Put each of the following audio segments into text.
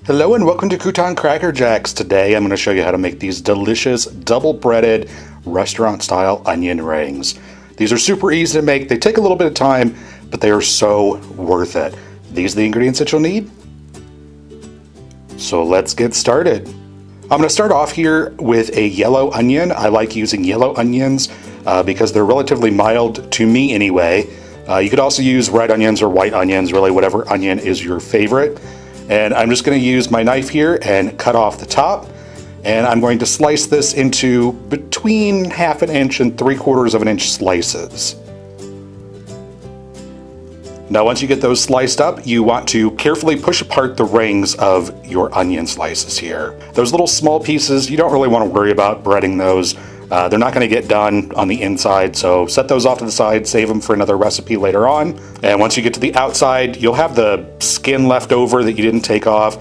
Hello and welcome to Crouton Cracker Jacks. Today I'm going to show you how to make these delicious double breaded restaurant style onion rings. These are super easy to make. They take a little bit of time, but they are so worth it. These are the ingredients that you'll need. So let's get started. I'm going to start off here with a yellow onion. I like using yellow onions because they're relatively mild to me anyway. You could also use red onions or white onions, really whatever onion is your favorite. And I'm just going to use my knife here and cut off the top. And I'm going to slice this into between 1/2 inch and 3/4 inch slices. Now once you get those sliced up, you want to carefully push apart the rings of your onion slices here. Those little small pieces, you don't really want to worry about breading those. They're not going to get done on the inside, so set those off to the side, save them for another recipe later on. And once you get to the outside, you'll have the skin left over that you didn't take off.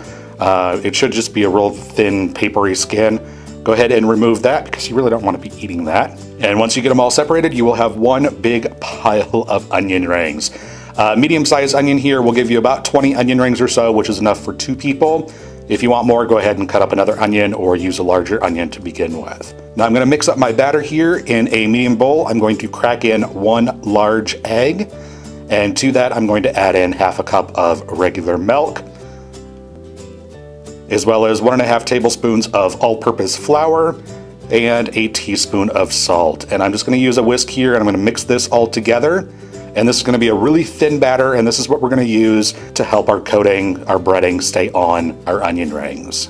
It should just be a real thin, papery skin. Go ahead and remove that because you really don't want to be eating that. And once you get them all separated, you will have one big pile of onion rings. Medium-sized onion here will give you about 20 onion rings or so, which is enough for 2 people. If you want more, go ahead and cut up another onion or use a larger onion to begin with. Now I'm going to mix up my batter here in a medium bowl. I'm going to crack in 1 large egg, and to that I'm going to add in 1/2 cup of regular milk, as well as 1½ tablespoons of all-purpose flour and a teaspoon of salt. And I'm just going to use a whisk here and I'm going to mix this all together. And this is going to be a really thin batter, and this is what we're going to use to help our coating, our breading, stay on our onion rings.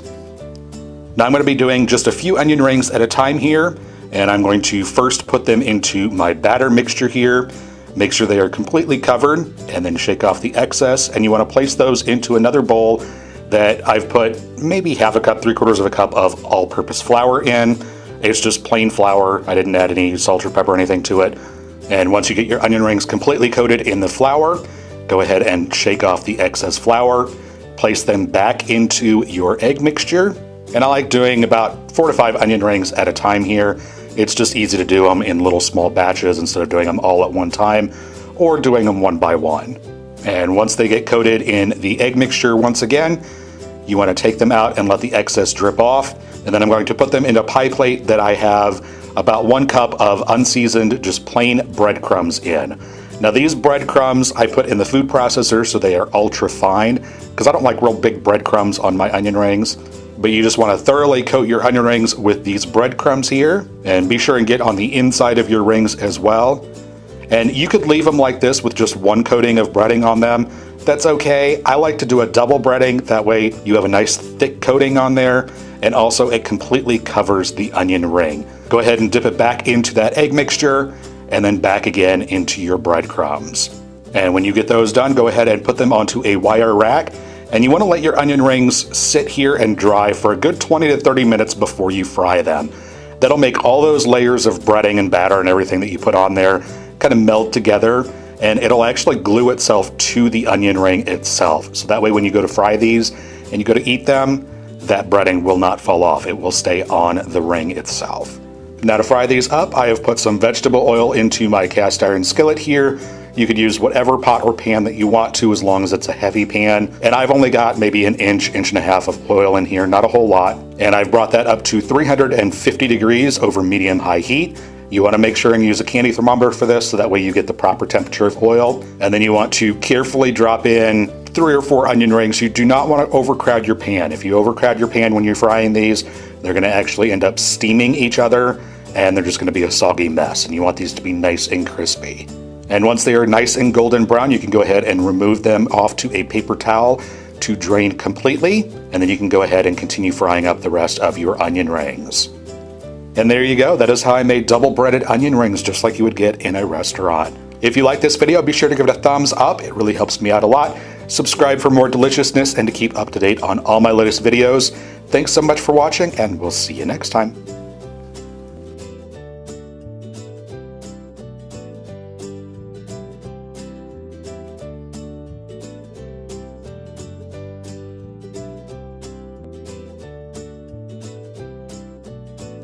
Now I'm going to be doing just a few onion rings at a time here, and I'm going to first put them into my batter mixture here. Make sure they are completely covered, and then shake off the excess. And you want to place those into another bowl that I've put maybe 1/2 cup, 3/4 cup of all-purpose flour in. It's just plain flour. I didn't add any salt or pepper or anything to it. And once you get your onion rings completely coated in the flour, go ahead and shake off the excess flour, place them back into your egg mixture. And I like doing about 4 to 5 onion rings at a time here. It's just easy to do them in little small batches instead of doing them all at one time or doing them one by one. And once they get coated in the egg mixture once again, you want to take them out and let the excess drip off. And then I'm going to put them in a pie plate that I have about 1 cup of unseasoned, just plain breadcrumbs in. Now these breadcrumbs I put in the food processor so they are ultra fine, because I don't like real big breadcrumbs on my onion rings. But you just want to thoroughly coat your onion rings with these breadcrumbs here, and be sure and get on the inside of your rings as well. And you could leave them like this with just 1 coating of breading on them. That's okay. I like to do a double breading, that way you have a nice thick coating on there, and also it completely covers the onion ring. Go ahead and dip it back into that egg mixture, and then back again into your breadcrumbs. And when you get those done, go ahead and put them onto a wire rack, and you want to let your onion rings sit here and dry for a good 20 to 30 minutes before you fry them. That'll make all those layers of breading and batter and everything that you put on there kind of melt together, and it'll actually glue itself to the onion ring itself. So that way when you go to fry these and you go to eat them, that breading will not fall off. It will stay on the ring itself. Now to fry these up, I have put some vegetable oil into my cast iron skillet here. You could use whatever pot or pan that you want to, as long as it's a heavy pan. And I've only got maybe 1 inch, 1.5 inches of oil in here, not a whole lot. And I've brought that up to 350 degrees over medium-high heat. You want to make sure and use a candy thermometer for this, so that way you get the proper temperature of oil. And then you want to carefully drop in 3 or 4 onion rings. You do not want to overcrowd your pan. If you overcrowd your pan when you're frying these, they're going to actually end up steaming each other, and they're just going to be a soggy mess. And you want these to be nice and crispy. And once they are nice and golden brown, you can go ahead and remove them off to a paper towel to drain completely. And then you can go ahead and continue frying up the rest of your onion rings. And there you go. That is how I made double breaded onion rings, just like you would get in a restaurant. If you like this video, be sure to give it a thumbs up. It really helps me out a lot. Subscribe for more deliciousness and to keep up to date on all my latest videos. Thanks so much for watching, and we'll see you next time.